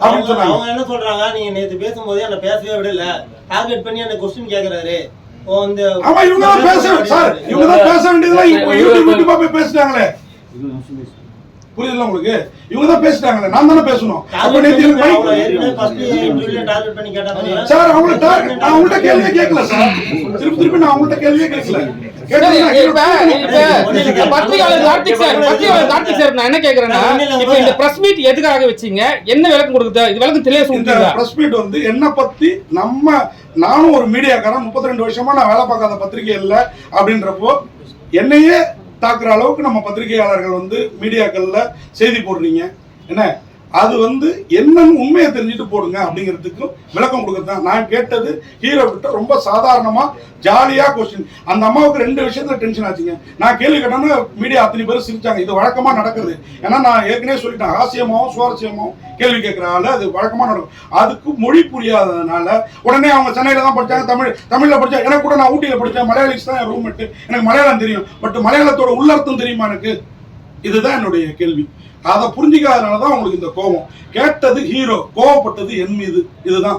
அவங்க என்ன சொல்றாங்க, நீங்க நேத்து பேசும்போது என்ன பேசவே விடல, டார்கெட் பண்ணி என்ன क्वेश्चन கேக்குறாரு. ஆமா இவங்க தான் பேச சார், இவங்க தான் பேச வேண்டியதெல்லாம் யூடியூபா போய் பேசிட்டாங்களே. புரியுதுல உங்களுக்கு? இவங்க தான் பேசிட்டாங்களே, நான் தானே பேசணும். அப்ப நேத்து ஏற்கனவே ஃபர்ஸ்ட் இன்டர்வியூல டார்கெட் பண்ணி கேட்டாங்க சார். நான் அவங்கள்ட்ட கேள்வியே கேட்கல சார். திருப்பி நான் அவங்கள்ட்ட கேள்வியே கேட்கல. என்ன கேக்குறேன்னா, இப்ப இந்த பிரஸ் மீட் எதுக்காக வச்சீங்க, என்ன விளக்கம் கொடுக்குது? இது விளக்கம் தெளிவா சொல்லுங்க. பிரஸ் மீட் வந்து என்ன பத்தி நானும் ஒரு மீடியாக்காரன், 32 வருஷமா நான் வேலை பார்க்காத பத்திரிகை இல்லை அப்படின்றப்போ என்னையே தாக்குற அளவுக்கு நம்ம பத்திரிகையாளர்கள் வந்து மீடியாக்கள்ல செய்தி போடுறீங்க. என்ன அது வந்து என்னன்னு உண்மையை தெரிஞ்சுட்டு போடுங்க அப்படிங்கிறதுக்கும் விளக்கம் கொடுக்கறதுதான். நான் கேட்டது ஹீரோ கிட்ட ரொம்ப சாதாரணமா ஜாலியா கொஸ்டின். அந்த அம்மாவுக்கு 2 விஷயத்துல டென்ஷன் ஆச்சுங்க. நான் கேள்வி கேட்டோன்னா மீடியா அத்தனை பேர் சிரிச்சாங்க. இது வழக்கமா நடக்குது. ஏன்னா நான் ஏற்கனவே சொல்லிட்டேன், ஹாஸ்யமாவும் சுவாரஸ்யமாவும் கேள்வி கேட்கறாங்க, அது வழக்கமா நடக்கும். அதுக்கு மொழி புரியாததுனால உடனே அவங்க சென்னையில தான் படிச்சாங்க, தமிழ்ல படிச்சா. எனக்கு கூட நான் ஊட்டியில படிச்சேன், மலையாளிஸ் தான் என் ரூம்மேட், எனக்கு மலையாளம் தெரியும். பட் மலையாளத்தோட உள்ளர்த்தம் தெரியுமா எனக்கு? இதுதான் என்னுடைய கேள்வி. அதை புரிஞ்சிக்காதனாலதான் உங்களுக்கு இந்த கோபம். கேட்டது ஹீரோ, கோவப்பட்டது என் மீது. இதுதான்.